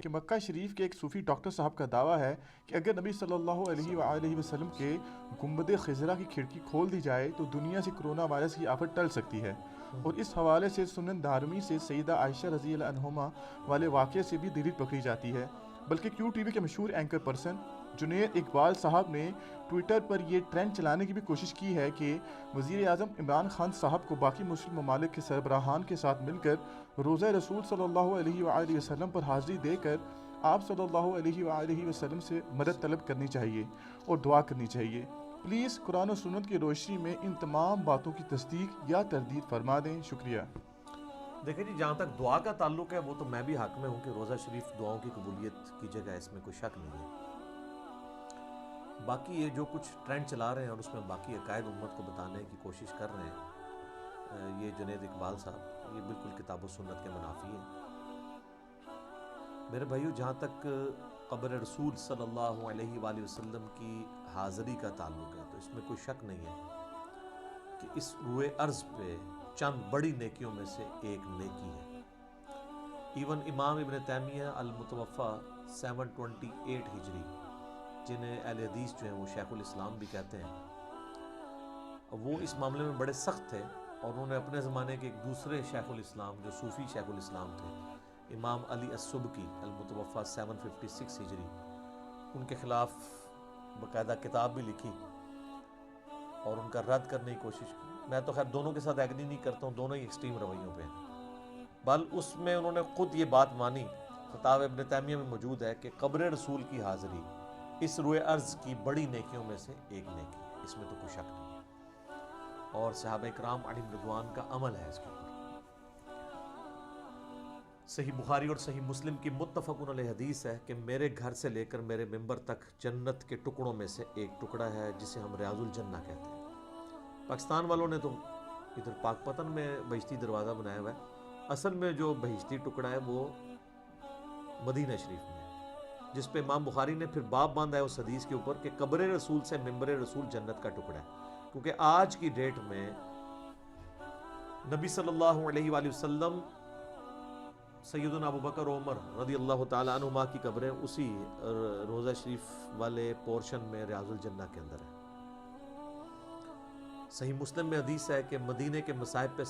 کہ مکہ شریف کے ایک صوفی ڈاکٹر صاحب کا دعویٰ ہے کہ اگر نبی صلی اللہ علیہ وآلہ وسلم کے گنبد خضرا کی کھڑکی کھول دی جائے تو دنیا سے کرونا وائرس کی آفت ٹل سکتی ہے، اور اس حوالے سے سنن دارمی سے سیدہ عائشہ رضی اللہ عنہما والے واقعے سے بھی دلیل پکڑی جاتی ہے۔ بلکہ کیو ٹی وی کے مشہور اینکر پرسن جنید اقبال صاحب نے ٹویٹر پر یہ ٹرینڈ چلانے کی بھی کوشش کی ہے کہ وزیر اعظم عمران خان صاحب کو باقی مسلم ممالک کے سربراہان کے ساتھ مل کر روزہ رسول صلی اللہ علیہ وآلہ وسلم پر حاضری دے کر آپ صلی اللہ علیہ وآلہ وسلم سے مدد طلب کرنی چاہیے اور دعا کرنی چاہیے۔ پلیز قرآن و سنت کی روشنی میں ان تمام باتوں کی تصدیق یا تردید فرما دیں، شکریہ۔ دیکھیں جی، جہاں تک دعا کا تعلق ہے وہ تو میں بھی حق میں ہوں کہ روزہ شریف دعاؤں کی قبولیت کی جگہ، اس میں کوئی شک نہیں ہے۔ باقی یہ جو کچھ ٹرینڈ چلا رہے ہیں اور اس میں باقی عقائد امت کو بتانے کی کوشش کر رہے ہیں یہ جنید اقبال صاحب، یہ بالکل کتاب و سنت کے منافی ہیں۔ میرے بھائیو، جہاں تک قبر رسول صلی اللہ علیہ وآلہ وسلم کی حاضری کا تعلق ہے تو اس میں کوئی شک نہیں ہے کہ اس روئے ارض پہ چند بڑی نیکیوں میں سے ایک نیکی ہے۔ ایون امام ابن تیمیہ المتوفہ 728 ہجری، جنہیں اہل حدیث جو ہیں وہ شیخ الاسلام بھی کہتے ہیں، وہ اس معاملے میں بڑے سخت تھے، اور انہوں نے اپنے زمانے کے ایک دوسرے شیخ الاسلام جو صوفی شیخ الاسلام تھے، امام علی السبکی المتوفہ 756 ہجری، ان کے خلاف باقاعدہ کتاب بھی لکھی اور ان کا رد کرنے کی کوشش کی۔ میں تو خیر دونوں کے ساتھ ایگری نہیں کرتا ہوں، دونوں ہی ایکسٹریم رویوں پہ ہیں، بل اس میں انہوں نے خود یہ بات مانی، فتاوی ابن تیمیہ میں موجود ہے کہ قبر رسول کی حاضری اس روئے ارض کی بڑی نیکیوں میں سے ایک نیکی ہے، اس میں تو کوئی شک نہیں ہے، اور صحابہ کرام علیہم رضوان کا عمل ہے اس کے اوپر۔ صحیح بخاری اور صحیح مسلم کی متفق علیہ حدیث ہے کہ میرے گھر سے لے کر میرے ممبر تک جنت کے ٹکڑوں میں سے ایک ٹکڑا ہے جسے ہم ریاض الجنہ کہتے ہیں۔ پاکستان والوں نے تو ادھر پاک پتن میں بہشتی دروازہ بنایا ہوا ہے، اصل میں جو بہشتی ٹکڑا ہے وہ مدینہ شریف میں ہے، جس پہ امام بخاری نے پھر باب باندھا ہے اس حدیث کے اوپر کہ قبر رسول سے ممبر رسول جنت کا ٹکڑا ہے، کیونکہ آج کی ڈیٹ میں نبی صلی اللہ علیہ وآلہ وسلم، سیدنا ابو بکر و عمر رضی اللہ تعالیٰ عنہما کی قبریں اسی روضہ شریف والے پورشن میں ریاض الجنہ کے اندر ہے۔ صحیح مسلم میں حدیث ہے کہ مدینے کے مصائب پہ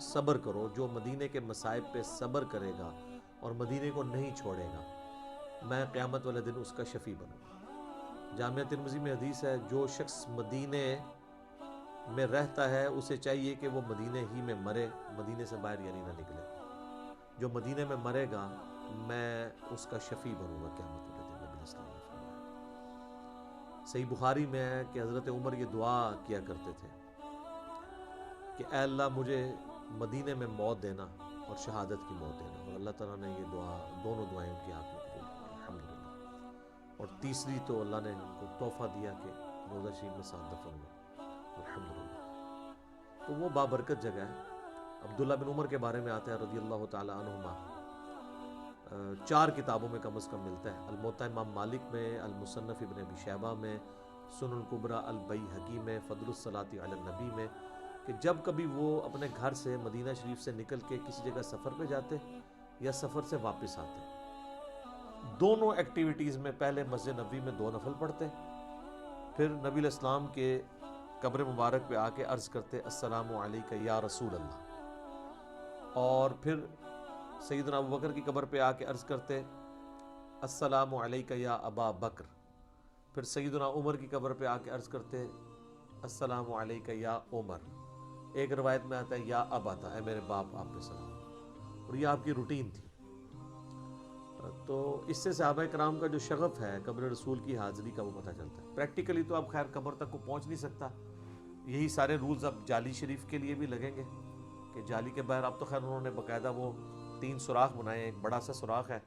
صبر کرو، جو مدینے کے مصائب پہ صبر کرے گا اور مدینے کو نہیں چھوڑے گا، میں قیامت والے دن اس کا شفیع بنوں گا۔ جامعہ ترمذی میں حدیث ہے، جو شخص مدینے میں رہتا ہے اسے چاہیے کہ وہ مدینے ہی میں مرے، مدینے سے باہر یعنی نہ نکلے۔ جو مدینے میں مرے گا میں اس کا شفیع بنوں گا قیامت والے دن، نبی اسلام نے فرمایا۔ صحیح بخاری میں ہے کہ حضرت عمر یہ دعا کیا کرتے تھے کہ اے اللہ مجھے مدینے میں موت دینا اور شہادت کی موت دینا، اور اللہ تعالیٰ نے یہ دعا، دونوں دعائیں ان کی ہاتھ میں قبول کی الحمدللہ، اور تیسری تو اللہ نے ان کو تحفہ دیا کہ روضہ شریف میں ساتھ دفن ہوئے الحمدللہ۔ تو وہ بابرکت جگہ ہے۔ عبداللہ بن عمر کے بارے میں آتا ہے رضی اللہ تعالیٰ عنہما، 4 کتابوں میں کم از کم ملتا ہے، الموطا امام مالک میں، المصنف ابن ابی شیبہ میں، سنن الکبریٰ البیہقی میں، فضل الصلاۃ علی النبی میں، کہ جب کبھی وہ اپنے گھر سے مدینہ شریف سے نکل کے کسی جگہ سفر پہ جاتے یا سفر سے واپس آتے، دونوں ایکٹیویٹیز میں پہلے مسجد نبوی میں 2 نفل پڑھتے، پھر نبی علیہ السلام کے قبر مبارک پہ آ کے عرض کرتے السلام علیکہ یا رسول اللہ، اور پھر سیدنا ابو بکر کی قبر پہ آ کے عرض کرتے السلام علیکہ یا ابا بکر، پھر سیدنا عمر کی قبر پہ آ کے عرض کرتے السلام علیکہ یا عمر، ایک روایت میں آتا ہے یا اباتا، اے میرے باپ آپ پہ سلام، اور یہ آپ کی روٹین تھی۔ تو اس سے صحابہ کرام کا جو شغف ہے قبر رسول کی حاضری کا وہ پتہ چلتا ہے۔ پریکٹیکلی تو اب خیر قبر تک کو پہنچ نہیں سکتا، یہی سارے رولز اب جالی شریف کے لیے بھی لگیں گے کہ جالی کے باہر اب تو خیر انہوں نے باقاعدہ وہ 3 سوراخ بنائے ہیں، ایک بڑا سا سوراخ ہے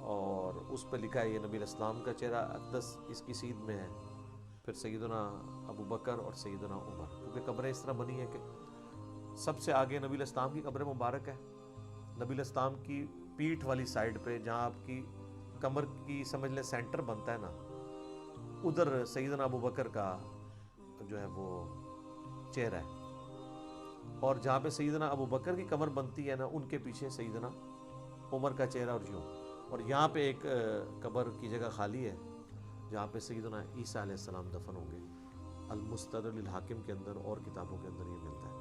اور اس پہ لکھا ہے یہ نبی علیہ السلام کا چہرہ اقدس اس کی سیدھ میں ہے، پھر سیدنا ابو بکر اور سیدنا عمر، کیونکہ قبریں اس طرح بنی ہیں کہ سب سے آگے نبی علیہ السلام کی قبر مبارک ہے، نبی علیہ السلام کی پیٹھ والی سائیڈ پہ جہاں آپ کی کمر کی سمجھ لیں سینٹر بنتا ہے نا، ادھر سیدنا ابو بکر کا جو ہے وہ چہرہ ہے، اور جہاں پہ سیدنا ابو بکر کی کمر بنتی ہے نا ان کے پیچھے سیدنا عمر کا چہرہ اور یوں، اور یہاں پہ ایک قبر کی جگہ خالی ہے جہاں پہ سیدنا عیسیٰ علیہ السلام دفن ہوں گے. المستدرک للحاکم کے اندر اور کتابوں کے اندر یہ ملتا ہے.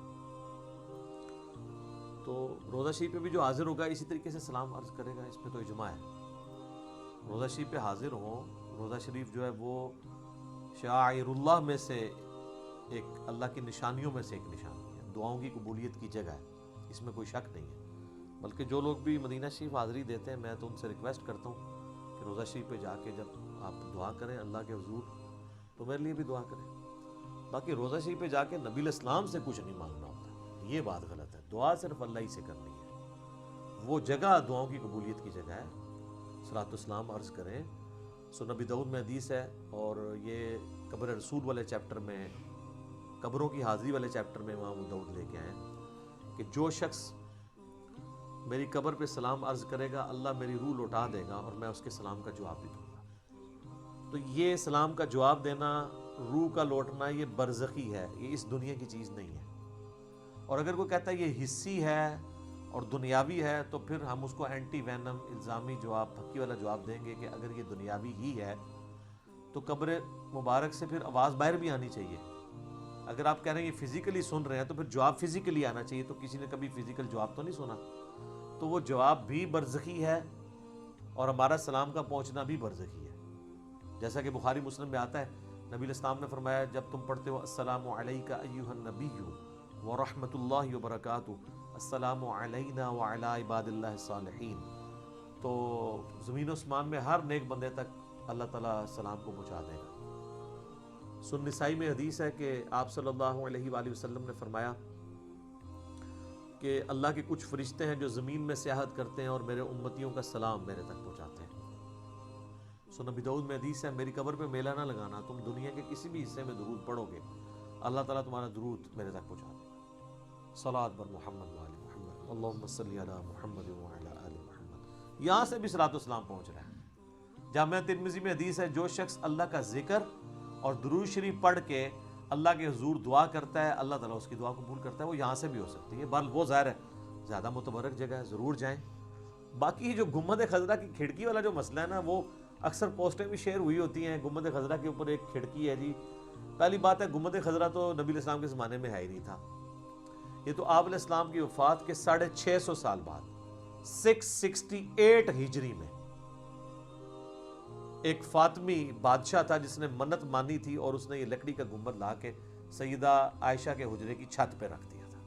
تو روضہ شریف پہ بھی جو حاضر ہوگا اسی طریقے سے سلام عرض کرے گا. اس پہ تو اجماع ہے. روضہ شریف پہ حاضر ہوں. روضہ شریف جو ہے وہ شعائر اللہ میں سے ایک، اللہ کی نشانیوں میں سے ایک نشانی ہے. دعاؤں کی قبولیت کی جگہ ہے، اس میں کوئی شک نہیں ہے. بلکہ جو لوگ بھی مدینہ شریف حاضری دیتے ہیں، میں تو ان سے ریکویسٹ کرتا ہوں کہ روضہ شریف پہ جا کے جب آپ دعا کریں اللہ کے حضور تو میرے لیے بھی دعا کریں. باقی روضہ شریف پہ جا کے نبی الاسلام سے کچھ نہیں مانگنا ہوتا، یہ بات غلط ہے. دعا صرف اللہ ہی سے کرنی ہے. وہ جگہ دعاؤں کی قبولیت کی جگہ ہے. صلاۃ والسلام عرض کریں. سنن ابی داؤد میں حدیث ہے، اور یہ قبر رسول والے چیپٹر میں، قبروں کی حاضری والے چیپٹر میں امام ابو داؤد لے کے آئے ہیں کہ جو شخص میری قبر پہ سلام عرض کرے گا اللہ میری روح لوٹا دے گا اور میں اس کے سلام کا جواب بھی دوں گا. تو یہ سلام کا جواب دینا، روح کا لوٹنا، یہ برزخی ہے، یہ اس دنیا کی چیز نہیں ہے. اور اگر کوئی کہتا ہے یہ حصی ہے اور دنیاوی ہے تو پھر ہم اس کو اینٹی وینم الزامی جواب، پھکی والا جواب دیں گے کہ اگر یہ دنیاوی ہی ہے تو قبر مبارک سے پھر آواز باہر بھی آنی چاہیے. اگر آپ کہہ رہے ہیں یہ فزیکلی سن رہے ہیں تو پھر جواب فزیکلی آنا چاہیے. تو کسی نے کبھی فزیکل جواب تو نہیں سنا، تو وہ جواب بھی برزخی ہے اور ہمارا سلام کا پہنچنا بھی برزخی ہے. جیسا کہ بخاری مسلم میں آتا ہے، نبی الاسلام نے فرمایا جب تم پڑھتے ہو السلام علیک ایھا النبی ورحمۃ اللہ وبرکاتہ، السلام علینا وعلی عباد اللہ الصالحین، تو زمین و اسمان میں ہر نیک بندے تک اللہ تعالیٰ سلام کو پہنچا دے گا. سنن نسائی میں حدیث ہے کہ آپ صلی اللہ علیہ وآلہ وسلم نے فرمایا کہ اللہ کے کچھ فرشتے ہیں جو زمین میں سیاحت کرتے ہیں اور میرے امتیوں کا سلام میرے تک پہنچاتے ہیں. سنن ابی داؤد میں حدیث ہے میری قبر پہ میلہ نہ لگانا، تم دنیا کے کسی بھی حصے میں درود پڑھو گے اللہ تعالیٰ تمہارا درود میرے تک پہنچا دے گا. صلاۃ بر محمد و آل محمد، اللہم صلی علی محمد و علی آل محمد. یہاں سے بھی صلاۃ و سلام پہنچ رہا ہے. جامعہ ترمذی میں حدیث ہے جو شخص اللہ کا ذکر اور درود شریف پڑھ کے اللہ کے حضور دعا کرتا ہے اللہ تعالیٰ اس کی دعا قبول کرتا ہے. وہ یہاں سے بھی ہو سکتی ہے، بل وہ ظاہر ہے زیادہ متبرک جگہ ہے، ضرور جائیں. باقی جو گنبد خضرا کی کھڑکی والا جو مسئلہ ہے نا، وہ اکثر پوسٹیں بھی شیئر ہوئی ہوتی ہیں. گنبد خضرا کے اوپر ایک کھڑکی ہے جی. پہلی بات ہے گنبد خضرا تو نبی علیہ السلام کے زمانے میں ہے ہی نہیں تھا. یہ تو آپ علیہ السلام کی وفات کے 650 سال بعد 668 ہجری میں ایک فاطمی بادشاہ تھا جس نے منت مانی تھی اور اس نے یہ لکڑی کا گنبد لا کے سیدہ عائشہ کے حجرے کی چھت پہ رکھ دیا تھا.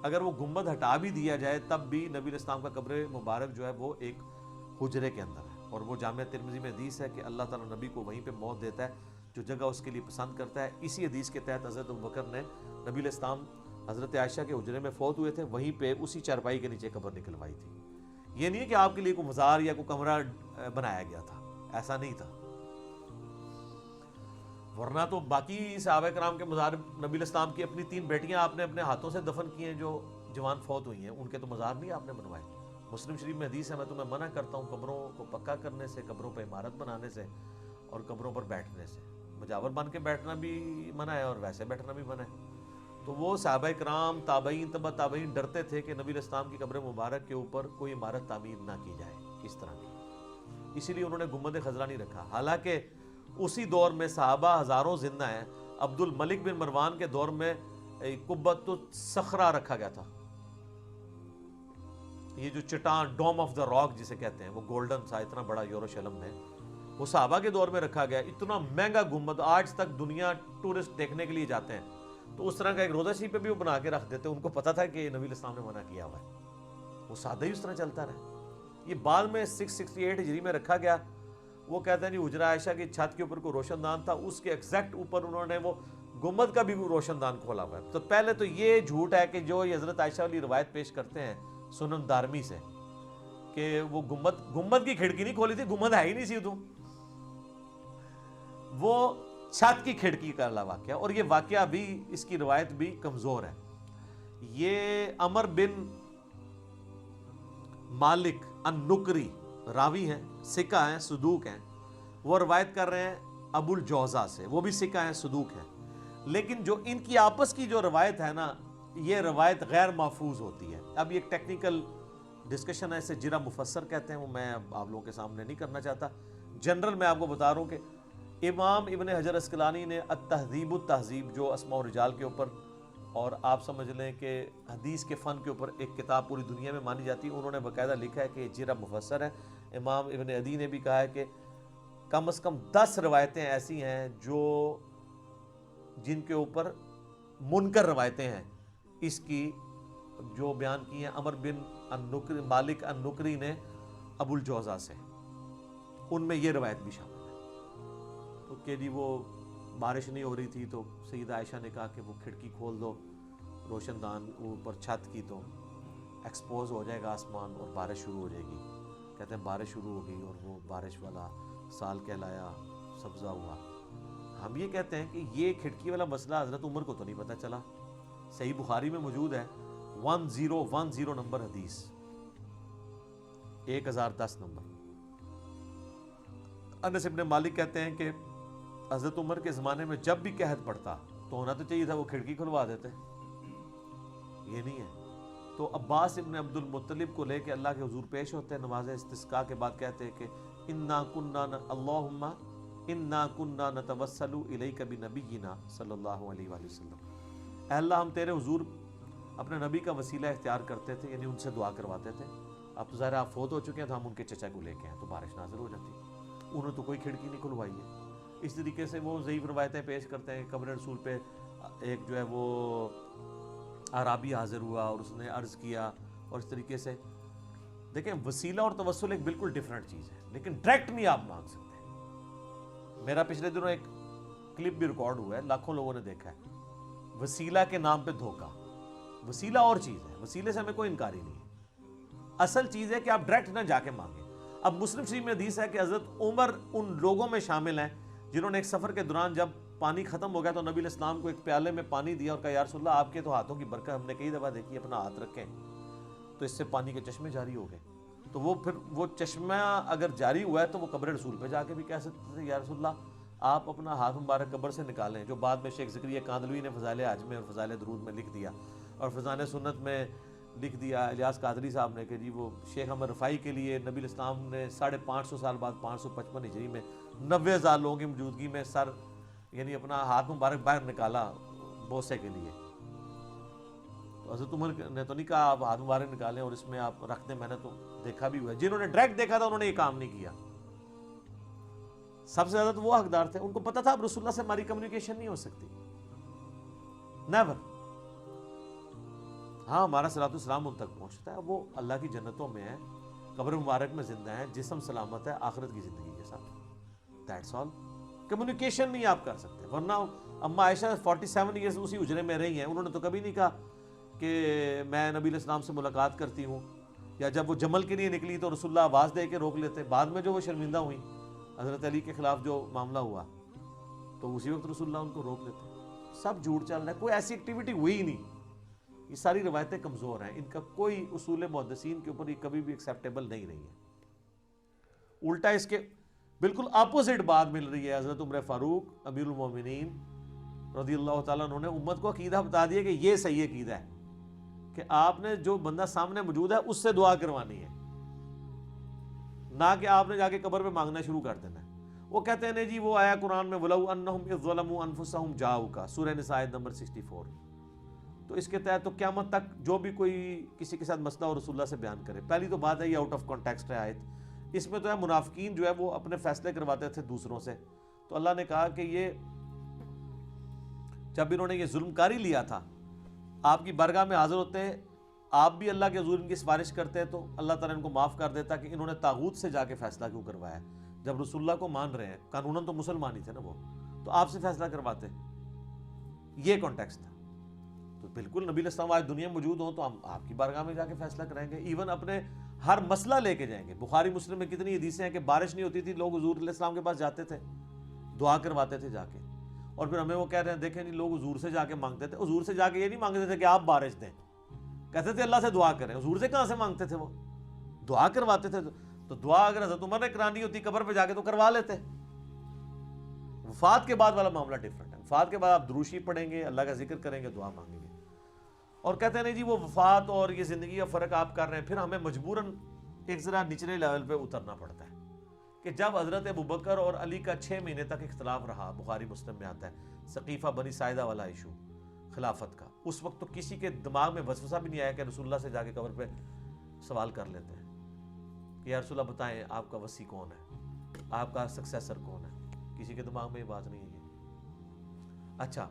اگر وہ گنبد ہٹا بھی دیا جائے تب بھی نبی علیہ السلام کا قبر مبارک جو ہے وہ ایک حجرے کے اندر ہے. اور وہ جامعہ ترمذی میں حدیث ہے کہ اللہ تعالیٰ نبی کو وہیں پہ موت دیتا ہے جو جگہ اس کے لیے پسند کرتا ہے. اسی حدیث کے تحت حضرت ابوبکر نے نبی علیہ السلام حضرت عائشہ کے حجرے میں فوت ہوئے تھے، وہیں پہ اسی چارپائی کے نیچے قبر نکلوائی تھی. یہ نہیں ہے کہ آپ کے لیے کوئی مزار یا کوئی کمرہ بنایا گیا تھا، ایسا نہیں تھا. ورنہ تو باقی صحابہ کرام کے مزار، نبی علیہ السلام کی اپنی 3 بیٹیاں آپ نے اپنے ہاتھوں سے دفن کی ہیں جو جوان فوت ہوئی ہیں، ان کے تو مزار نہیں آپ نے بنوائے. مسلم شریف میں حدیث ہے میں تمہیں منع کرتا ہوں قبروں کو پکا کرنے سے، قبروں پہ عمارت بنانے سے اور قبروں پر بیٹھنے سے. مجاور بن کے بیٹھنا بھی منع ہے اور ویسے بیٹھنا بھی منع ہے. تو وہ صحابہ کرام، تابعین، تبع تابعین ڈرتے تھے کہ نبی علیہ السلام کی قبر مبارک کے اوپر کوئی عمارت تعمیر نہ کی جائے اس طرح کی. اسی لیے انہوں نے گنبد خضرا نہیں رکھا. حالانکہ اسی دور میں صحابہ ہزاروں زندہ ہیں. عبد الملک بن مروان کے دور میں قبۃ الصخرہ رکھا گیا تھا. یہ جو چٹان، ڈوم آف دا راک جسے کہتے ہیں، وہ گولڈن سا اتنا بڑا یروشلم میں، وہ صحابہ کے دور میں رکھا گیا. اتنا مہنگا گنبد، آج تک دنیا ٹورسٹ دیکھنے کے لیے جاتے ہیں تو اس طرح کا ایک روضہ شریف پہ بھی وہ بنا کے رکھ دیتے. ان کو پتا تھا کہ نبی علیہ السلام نے منع کیا ہوا ہے، وہ سادہ ہی اس طرح چلتا رہا. یہ بعد میں 668 ہجری میں رکھا گیا. وہ کہتے ہیں جی حجرہ عائشہ کی چھت کے اوپر کوئی روشن دان تھا، اس کے ایگزیکٹ اوپر انہوں نے وہ گنبد کا بھی روشن دان کھولا ہوا ہے. تو پہلے تو یہ جھوٹ ہے کہ جو یہ حضرت عائشہ والی روایت پیش کرتے ہیں سنن دارمی سے کہ وہ گنبد کی کھڑکی نہیں کھولی تھی، گنبد ہے ہی نہیں سی. وہ چھت کی کھڑکی کا واقعہ، اور یہ واقعہ بھی، اس کی روایت بھی کمزور ہے. یہ عمر بن مالک النکری راوی ہیں، ثقہ ہیں، صدوق ہیں. وہ روایت کر رہے ہیں ابو الجوزا سے، وہ بھی ثقہ ہیں، صدوق ہیں. لیکن جو ان کی آپس کی جو روایت ہے نا، یہ روایت غیر محفوظ ہوتی ہے. اب یہ ایک ٹیکنیکل ڈسکشن ہے اسے جرا مفسر کہتے ہیں، وہ میں آپ لوگوں کے سامنے نہیں کرنا چاہتا. جنرل میں آپ کو بتا رہا ہوں کہ امام ابن حجر اسقلانی نے التہذیب التہذیب جو اسماء و رجال کے اوپر، اور آپ سمجھ لیں کہ حدیث کے فن کے اوپر ایک کتاب پوری دنیا میں مانی جاتی ہے، انہوں نے باقاعدہ لکھا ہے کہ یہ جرا مفسر ہے. امام ابن عدی نے بھی کہا ہے کہ کم از کم 10 روایتیں ایسی ہیں جن کے اوپر منکر روایتیں ہیں اس کی، جو بیان کی ہیں عمر بن النکری مالک النکری نے ابو الجوزا سے، ان میں یہ روایت بھی شامل ہے. تو کہ جی وہ بارش نہیں ہو رہی تھی تو سیدہ عائشہ نے کہا کہ وہ کھڑکی کھول دو روشن دان اوپر چھت کی، تو ایکسپوز ہو جائے گا آسمان اور بارش شروع ہو جائے گی. کہتے ہیں بارش شروع ہو گئی اور وہ بارش والا سال کہلایا، سبزہ ہوا. ہم یہ کہتے ہیں کہ یہ کھڑکی والا مسئلہ حضرت عمر کو تو نہیں پتہ چلا. صحیح بخاری میں موجود ہے 1010 نمبر حدیث، 1010 نمبر. انس ابن مالک کہتے ہیں کہ حضرت عمر کے زمانے میں جب بھی قحط پڑتا تو ہونا تو چاہیے تھا وہ کھڑکی کھلوا دیتے، یہ نہیں ہے. تو عباس ابن عبد المطلب کو لے کے اللہ کے حضور پیش ہوتے ہیں نماز استسقاء کے بعد، کہتے ہیں کہ اللہم انا کننا نتوسل الیک بنبینا صلی اللہ علیہ وآلہ وسلم، اے اللہ ہم تیرے حضور اپنے نبی کا وسیلہ اختیار کرتے تھے، یعنی ان سے دعا کرواتے تھے. اب تو ظاہر آپ فوت ہو چکے ہیں تو ہم ان کے چچا کو لے کے ہیں تو بارش نازل ہو جاتی. انہوں نے تو کوئی کھڑکی نہیں کھلوائی ہے. اس طریقے سے وہ ضعیف روایتیں پیش کرتے ہیں. قبر رسول پہ ایک جو ہے وہ اعرابی حاضر ہوا اور اس نے عرض کیا، اور اس طریقے سے دیکھیں وسیلہ اور توسل ایک بالکل ڈیفرنٹ چیز ہے، لیکن ڈائریکٹ نہیں آپ مانگ سکتے. میرا پچھلے دنوں ایک کلپ بھی ریکارڈ ہوا ہے، لاکھوں لوگوں نے دیکھا ہے. وسیلہ کے نام پہ دھوکہ. وسیلہ اور چیز ہے، وسیلے سے ہمیں کوئی انکار ہی نہیں ہے. اصل چیز ہے کہ آپ ڈائریکٹ نہ جا کے مانگیں. اب مسلم شریف میں حدیث ہے کہ حضرت عمر ان لوگوں میں شامل ہیں جنہوں نے ایک سفر کے دوران جب پانی ختم ہو گیا تو نبی علیہ السلام کو ایک پیالے میں پانی دیا اور کہا یا رسول اللہ آپ کے تو ہاتھوں کی برکت ہم نے کئی دفعہ دیکھی، اپنا ہاتھ رکھیں تو اس سے پانی کے چشمے جاری ہو گئے. تو وہ پھر وہ چشمہ اگر جاری ہوا ہے تو وہ قبر رسول پہ جا کے بھی کہہ سکتے تھے یا رسول اللہ آپ اپنا ہاتھ مبارک قبر سے نکالیں، جو بعد میں شیخ زکریا کاندلوی نے فضائل حج میں اور فضائل درود میں لکھ دیا، اور فضائل سنت میں لکھ دیا الیاس قادری صاحب نے کہ جی وہ شیخ احمد رفاعی کے لیے نبی علیہ السلام نے 550 سال بعد 555 ہجری میں 90,000 لوگوں کی موجودگی میں سر یعنی اپنا ہاتھ مبارک باہر نکالا بوسے کے لیے. تو حضرت عمر نے تو نہیں کہا آپ ہاتھ مبارک نکالیں اور اس میں آپ رکھ دیں، میں نے تو دیکھا بھی ہوا ہے. جنہوں نے ڈائریکٹ دیکھا تھا انہوں نے یہ کام نہیں کیا. سب سے زیادہ تو وہ حقدار تھے، ان کو پتا تھا اب رسول اللہ سے ہماری کمیونیکیشن نہیں ہو سکتی، نیور. ہاں ہمارا صلاۃ السلام ان تک پہنچتا ہے، وہ اللہ کی جنتوں میں ہے، قبر مبارک میں زندہ ہے، جسم سلامت ہے آخرت کی زندگی کے ساتھ. That's all. کمیونیکیشن نہیں آپ کر سکتے. ورنہ اما عائشہ 47 ایئرز اسی حجرے میں رہی ہیں، انہوں نے تو کبھی نہیں کہا کہ میں نبی علیہ السلام سے ملاقات کرتی ہوں. یا جب وہ جمل کے لیے نکلی تو رسول اللہ آواز دے کے روک لیتے. بعد میں جو وہ شرمندہ ہوئی حضرت علی کے خلاف جو معاملہ ہوا تو اسی وقت رسول اللہ ان کو روک لیتے. سب جھوٹ چل رہا ہے، کوئی ایسی ایکٹیویٹی ہوئی ہی نہیں. یہ ساری روایتیں کمزور ہیں، ان کا کوئی اصول محدثین کے اوپر یہ کبھی بھی ایکسیپٹیبل نہیں رہی ہے. الٹا اس کے بالکل اپوزٹ بات مل رہی ہے. حضرت عمر فاروق امیر المومنین رضی اللہ تعالیٰ انہوں نے امت کو عقیدہ بتا دیا کہ یہ صحیح عقیدہ ہے کہ آپ نے جو بندہ سامنے موجود ہے اس سے دعا کروانی ہے، نہ کہ آپ نے جا کے قبر پہ مانگنا شروع کر دینا ہے. وہ کہتے ہیں نہیں جی وہ آیا قرآن میں وَلَوْ أَنَّهُمْ إِذْ ظَلَمُوا أَنفُسَهُمْ جَاءُوكَ سورہ نساء نمبر 64. تو اس کے تحت تو قیامت تک جو بھی کوئی کسی کے ساتھ مسئلہ ہو رسول اللہ سے بیان کرے. پہلی تو بات ہے یہ آؤٹ آف کانٹیکسٹ ہے آیت. اس میں تو ہے منافقین جو ہے وہ اپنے فیصلے کرواتے تھے دوسروں سے. تو اللہ نے کہا کہ یہ جب انہوں نے یہ ظلم کاری لیا تھا آپ کی بارگاہ میں حاضر ہوتے ہیں، آپ بھی اللہ کے حضور ان کی سفارش کرتے تو اللہ تعالیٰ ان کو معاف کر دیتا کہ انہوں نے طاغوت سے جا کے فیصلہ کیوں کروایا. جب رسول اللہ کو مان رہے ہیں، قانوناً تو مسلمان ہی تھے نا وہ، تو آپ سے فیصلہ کرواتے. یہ کانٹیکسٹ تھا. تو بالکل نبی علیہ السلام آج دنیا میں موجود ہوں تو ہم آپ کی بارگاہ میں جا کے فیصلہ کرائیں گے. ایون اپنے ہر مسئلہ لے کے جائیں گے. بخاری مسلم میں کتنی حدیثیں ہیں کہ بارش نہیں ہوتی تھی لوگ حضور علیہ السلام کے پاس جاتے تھے، دعا کرواتے تھے جا کے. اور پھر ہمیں وہ کہہ رہے ہیں دیکھیں نہیں لوگ حضور سے جا کے مانگتے تھے. حضور سے جا کے یہ نہیں مانگتے تھے کہ آپ بارش دیں، کہتے تھے اللہ سے دعا کریں. حضور سے کہاں سے مانگتے تھے؟ وہ دعا کرواتے تھے. تو دعا اگر حضرت عمر نے کرانی ہوتی قبر پہ جا کے تو کروا لیتے. وفات کے بعد والا معاملہ ڈیفرنٹ ہے. وفات کے بعد آپ دروشی پڑھیں گے، اللہ کا ذکر کریں گے، دعا مانگیں گے. اور کہتے ہیں نہیں جی وہ وفات اور یہ زندگی کا فرق آپ کر رہے ہیں. پھر ہمیں مجبوراً ایک ذرا نچلے لیول پہ اترنا پڑتا ہے کہ جب حضرت ابوبکر اور علی کا 6 مہینے تک اختلاف رہا, بخاری مسلم میں آتا ہے, ثقیفہ بنی ساعدہ والا ایشو خلافت کا, اس وقت تو کسی کے دماغ میں وسوسہ بھی نہیں آیا کہ رسول اللہ سے جا کے قبر پہ سوال کر لیتے ہیں کہ یا رسول اللہ بتائیں آپ کا وصی کون ہے, آپ کا سکسیسر کون ہے. کسی کے دماغ میں یہ بات نہیں ہے. اچھا,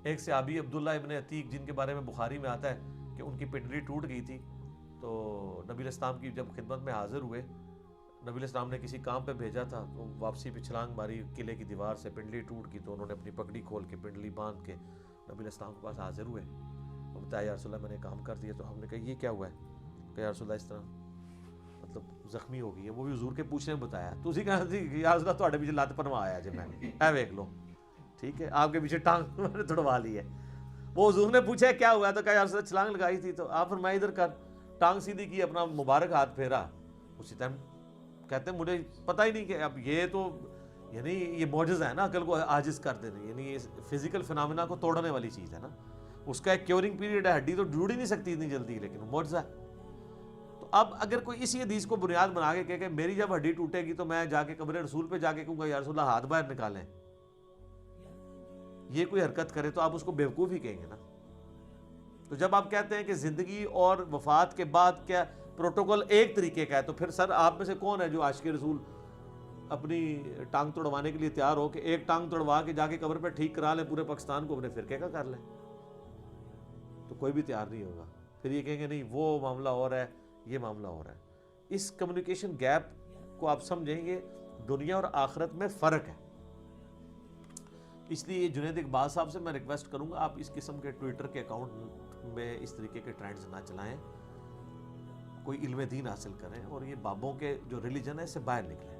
ایک صحابی عبداللہ ابن عتیق جن کے بارے میں بخاری میں آتا ہے کہ ان کی پنڈلی ٹوٹ گئی تھی, تو نبی علیہ السلام کی جب خدمت میں حاضر ہوئے, نبی علیہ السلام نے کسی کام پہ بھیجا تھا, تو واپسی پہ چھلانگ ماری قلعے کی دیوار سے, پنڈلی ٹوٹ گئی, تو انہوں نے اپنی پگڑی کھول کے پنڈلی باندھ کے نبی علیہ السلام کے پاس حاضر ہوئے. وہ بتایا یا رسول اللہ میں نے کام کر دیا. تو ہم نے کہا یہ کیا ہوا ہے؟ کہ یا رسول اللہ اس طرح مطلب زخمی ہو گئی ہے. وہ بھی حضور کے پوچھنے میں بتایا. تو اسی کہا تھی یا رسول اللہ تھوڑے پیچھے لت پنوا آیا جی, میں اے ویکھ لو, ٹھیک ہے, آپ کے پیچھے ٹانگ میں نے تڑوا لی ہے. وہ حضور نے پوچھا کیا ہوا, تو کہا یا رسول اللہ چھلانگ لگائی تھی. تو آپ فرمائے ادھر کر, ٹانگ سیدھی کی, اپنا مبارک ہاتھ پھیرا. اسی ٹائم کہتے ہیں مجھے پتہ ہی نہیں کہ اب یہ تو یعنی یہ معجزہ ہے نا, عقل کو عاجز کر دینا, یعنی یہ فزیکل فنامنا کو توڑنے والی چیز ہے نا. اس کا ایک کیورنگ پیریڈ ہے, ہڈی تو جڑ ہی نہیں سکتی اتنی جلدی, لیکن وہ معجزہ ہے. تو اب اگر کوئی اسی حدیث کو بنیاد بنا کے کہے کہ میری جب ہڈی ٹوٹے گی تو میں جا کے قبر رسول پہ جا کے کہوں گا یا رسول اللہ ہاتھ باہر نکالیں, یہ کوئی حرکت کرے تو آپ اس کو بیوقوف ہی کہیں گے نا. تو جب آپ کہتے ہیں کہ زندگی اور وفات کے بعد کیا پروٹوکول ایک طریقے کا ہے, تو پھر سر آپ میں سے کون ہے جو عاشق رسول اپنی ٹانگ توڑوانے کے لیے تیار ہو کہ ایک ٹانگ توڑوا کے جا کے قبر پہ ٹھیک کرا لیں, پورے پاکستان کو اپنے فرقے کا کر لیں؟ تو کوئی بھی تیار نہیں ہوگا. پھر یہ کہیں گے نہیں وہ معاملہ اور ہے, یہ معاملہ اور ہے. اس کمیونیکیشن گیپ کو آپ سمجھیں گے, دنیا اور آخرت میں فرق ہے. اس لیے جنید اقبال صاحب سے میں ریکویسٹ کروں گا, آپ اس قسم کے ٹویٹر کے اکاؤنٹ میں اس طریقے کے ٹرینڈز نہ چلائیں, کوئی علم دین حاصل کریں, اور یہ بابوں کے جو ریلیجن ہے اس سے باہر نکلیں,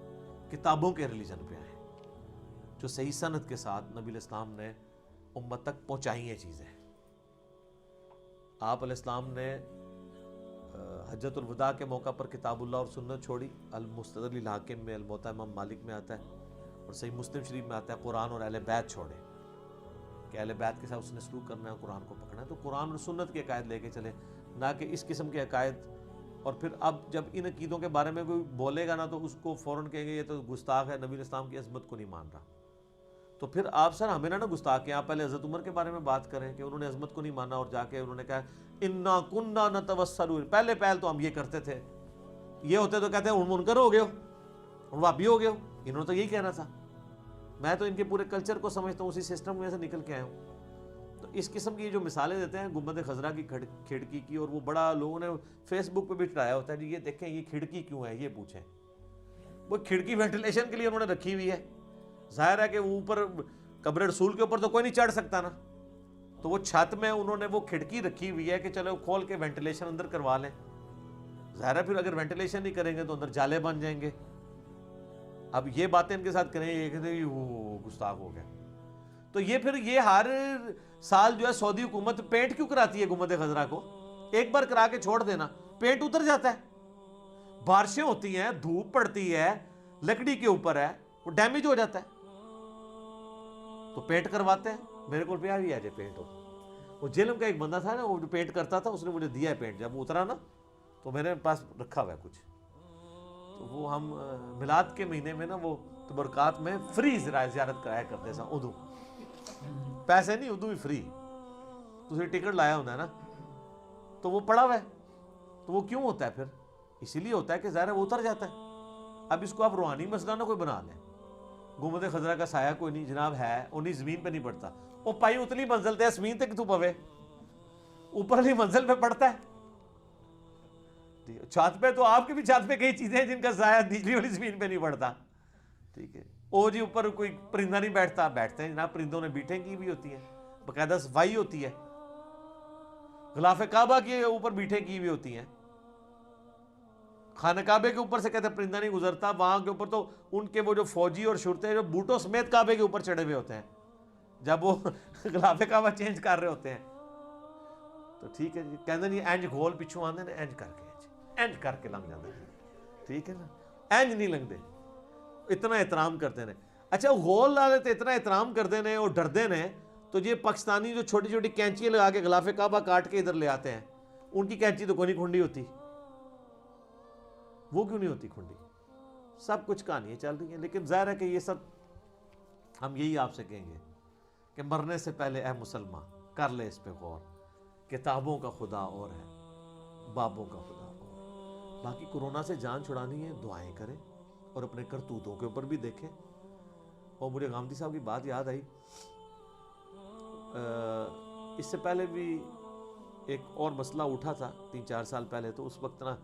کتابوں کے ریلیجن پہ آئیں جو صحیح سند کے ساتھ نبی علیہ السلام نے امت تک پہنچائی ہیں چیزیں. آپ علیہ السلام نے حجۃ الوداع کے موقع پر کتاب اللہ اور سنت چھوڑی. المستدرک الحاکم میں, الموطا امام مالک میں آتا ہے, اور صحیح مسلم شریف میں آتا ہے قرآن اور اہل بیت چھوڑے, کہ اہل بیت کے ساتھ اس نے سلوک کرنا ہے, قرآن کو پکڑنا ہے. تو قرآن اور سنت کے عقائد لے کے چلے, نہ کہ اس قسم کے عقائد. اور پھر اب جب ان عقیدوں کے بارے میں کوئی بولے گا نا تو اس کو فوراً کہیں گے یہ تو گستاخ ہے, نبی علیہ السلام کی عظمت کو نہیں مان رہا. تو پھر آپ سر ہمیں نہ گستاخ کہیں, آپ پہلے حضرت عمر کے بارے میں بات کریں کہ انہوں نے عظمت کو نہیں مانا, اور جا کے انہوں نے کہا انا کننا نتوسل, پہلے تو ہم یہ کرتے تھے, یہ ہوتے تو کہتے ہیں منکر ہو گئے ہو, وہابی ہو گئے ہو. انہوں نے تو یہی کہنا تھا. میں تو ان کے پورے کلچر کو سمجھتا ہوں, اسی سسٹم میں سے نکل کے آیا ہوں. تو اس قسم کی جو مثالیں دیتے ہیں گنبد خضرا کی کھڑکی کی, اور وہ بڑا لوگوں نے فیس بک پہ بھی چڑھایا ہوتا ہے جی یہ دیکھیں یہ کھڑکی کیوں ہے, یہ پوچھیں. وہ کھڑکی وینٹیلیشن کے لیے انہوں نے رکھی ہوئی ہے. ظاہر ہے کہ اوپر قبر رسول کے اوپر تو کوئی نہیں چڑھ سکتا نا, تو وہ چھت میں انہوں نے وہ کھڑکی رکھی ہوئی ہے کہ چلو کھول کے وینٹیلیشن اندر کروا لیں. ظاہر ہے پھر اگر وینٹیلیشن نہیں کریں گے تو اندر جالے بن جائیں گے. اب یہ باتیں ان کے ساتھ کریں, یہ کہتے ہیں وہ گستاخ ہو گیا. تو یہ پھر یہ ہر سال جو ہے سعودی حکومت پینٹ کیوں کراتی ہے گنبد خضرا کو؟ ایک بار کرا کے چھوڑ دینا, پینٹ اتر جاتا ہے. بارشیں ہوتی ہیں, دھوپ پڑتی ہے, لکڑی کے اوپر ہے, وہ ڈیمیج ہو جاتا ہے, تو پینٹ کرواتے ہیں. میرے کو پیا بھی آ جائے پینٹ. وہ جیلم کا ایک بندہ تھا نا, وہ جو پینٹ کرتا تھا, اس نے مجھے دیا ہے پینٹ. جب وہ اترا نا تو میرے پاس رکھا ہوا ہے کچھ, تو وہ ہم میلاد کے مہینے میں نا وہ تبرکات میں فری زیارت کرایا کرتے سا. اردو پیسے نہیں, اردو بھی فری. تو ٹکٹ لایا ہوتا ہے نا, تو وہ پڑا ہوا ہے. تو وہ کیوں ہوتا ہے پھر؟ اسی لیے ہوتا ہے کہ ظاہر ہے وہ اتر جاتا ہے. اب اس کو آپ روحانی مسئلہ نہ کوئی بنا لیں. گنبد خضرا کا سایہ کوئی نہیں جناب ہے, انہیں زمین پہ نہیں پڑتا. وہ پائی اتلی منزل تے زمین تک تو پوے, اوپر والی منزل پہ پڑتا ہے. چھت پہ تو آپ کی بھی چھت پہ کئی چیزیں ہیں جن کا سایہ نیچلی والی زمین پہ نہیں پڑتا. ٹھیک ہے, او جی اوپر کوئی پرندہ نہیں بیٹھتا, بیٹھتے ہیں جناب, پرندوں نے بیٹھیں کی بھی ہوتی ہیں, باقاعدہ صفائی ہوتی ہے. غلاف کعبہ کے اوپر بیٹھیں کی بھی ہوتی ہیں. خانہ کعبے کے اوپر سے کہتے ہیں پرندہ نہیں گزرتا, وہاں کے اوپر تو ان کے وہ جو فوجی اور شرطے جو بوٹوں سمیت کعبے کے اوپر چڑھے ہوئے ہوتے ہیں جب وہ غلاف کعبہ چینج کر رہے ہوتے ہیں. تو ٹھیک ہے جی, کہتے ہیں اینج گھول پچھوں آندے نے, اینج کر کے اینج کر کے لنگ جاندے. ٹھیک ہے نا, اینج نہیں لنگتے, اتنا احترام کرتے ہیں. اچھا غول والے تو اتنا احترام کرتے ہیں اور ڈردے نے, تو یہ پاکستانی جو چھوٹی چھوٹی کینچیاں لگا کے غلاف کعبہ کاٹ کے ادھر لے آتے ہیں، ان کی کینچی تو کوئی نہیں کھنڈی ہوتی، وہ کیوں نہیں ہوتی کھنڈی؟ سب کچھ کہانیاں چل رہی ہیں. لیکن ظاہر ہے کہ یہ سب ہم یہی آپ سے کہیں گے کہ مرنے سے پہلے اے مسلمان کر لے اس پہ غور. کتابوں کا خدا اور ہے، بابوں کا خدا اور. باقی کورونا سے جان چھڑانی ہے، دعائیں کریں اور اپنے کرتوتوں کے اوپر بھی دیکھیں. اور مجھے غامدی صاحب کی بات یاد آئی، اس سے پہلے بھی ایک اور مسئلہ اٹھا تھا 3-4 سال پہلے، تو اس وقت نا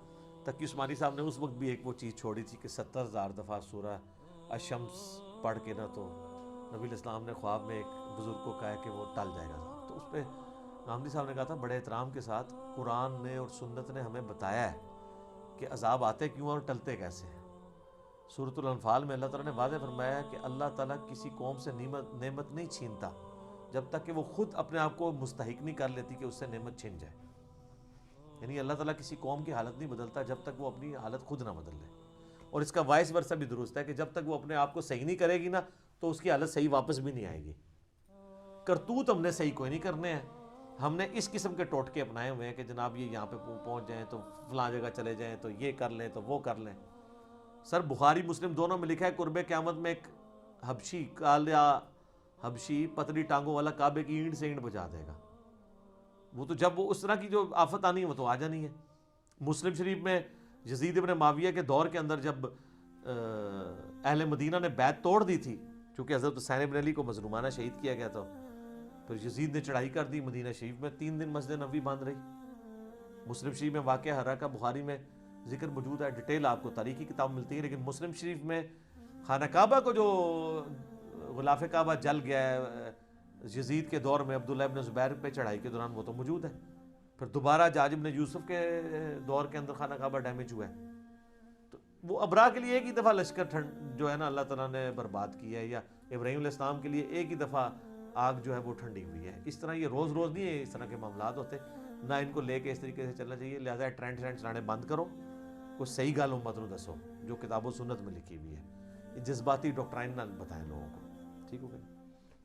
تقی عثمانی صاحب نے اس وقت بھی ایک وہ چیز چھوڑی تھی کہ 70,000 دفعہ سورہ الشمس پڑھ کے نا تو نبی الاسلام نے خواب میں ایک بزرگ کو کہا کہ وہ ٹل جائے گا. تو اس پہ غامدی صاحب نے کہا تھا بڑے احترام کے ساتھ، قرآن نے اور سنت نے ہمیں بتایا ہے کہ عذاب آتے کیوں اور ٹلتے کیسے ہیں. سورۃ الانفال میں اللہ تعالیٰ نے واضح فرمایا ہے کہ اللہ تعالیٰ کسی قوم سے نعمت نہیں چھینتا جب تک کہ وہ خود اپنے آپ کو مستحق نہیں کر لیتی کہ اس سے نعمت چھن جائے. یعنی اللہ تعالیٰ کسی قوم کی حالت نہیں بدلتا جب تک وہ اپنی حالت خود نہ بدل لے. اور اس کا وائس ورثہ بھی درست ہے کہ جب تک وہ اپنے آپ کو صحیح نہیں کرے گی نا تو اس کی حالت صحیح واپس بھی نہیں آئے گی. کرتوت ہم نے صحیح کوئی نہیں کرنے ہیں. ہم نے اس قسم کے ٹوٹکے اپنائے ہوئے ہیں کہ جناب یہ یہاں پہ پہنچ جائیں تو فلاں جگہ چلے جائیں تو یہ کر لیں تو وہ کر لیں. سر بخاری مسلم دونوں میں لکھا ہے قرب قیامت میں ایک حبشی کالا حبشی پتلی ٹانگوں والا کعبے کی اینٹ سے اینٹ بجا دے گا. وہ تو جب وہ اس طرح کی جو آفت آنی ہے وہ تو آ جانی ہے. مسلم شریف میں یزید ابن معاویہ کے دور کے اندر جب اہل مدینہ نے بیعت توڑ دی تھی، چونکہ حضرت حسین ابن علی کو مظلومانہ شہید کیا گیا تھا، پھر یزید نے چڑھائی کر دی مدینہ شریف میں، 3 دن مسجد نبوی بند رہی. مسلم شریف میں واقعہ ہرا کا بخاری میں ذکر موجود ہے، ڈیٹیل آپ کو تاریخی کتاب ملتی ہے. لیکن مسلم شریف میں خانہ کعبہ کو جو غلاف کعبہ جل گیا ہے یزید کے دور میں عبداللہ ابن زبیر پہ چڑھائی کے دوران، وہ تو موجود ہے. پھر دوبارہ حجاج ابن یوسف کے دور کے اندر خانہ کعبہ ڈیمیج ہوا ہے. تو وہ ابرا کے لیے ایک ہی دفعہ لشکر جو ہے نا اللہ تعالیٰ نے برباد کیا ہے، یا ابراہیم علیہ السلام کے لیے ایک ہی دفعہ آگ جو ہے وہ ٹھنڈی ہوئی ہے. اس طرح یہ روز روز نہیں ہے اس طرح کے معاملات ہوتے، نہ ان کو لے کے اس طریقے سے چلنا چاہیے. لہٰذا ٹرینڈ چلانے بند کرو، کوئی صحیح گال امت نو دسو جو کتاب و سنت میں لکھی ہوئی ہے. جذباتی ڈاکٹرائن نہ بتائیں لوگوں کو. ٹھیک ہو گیا؟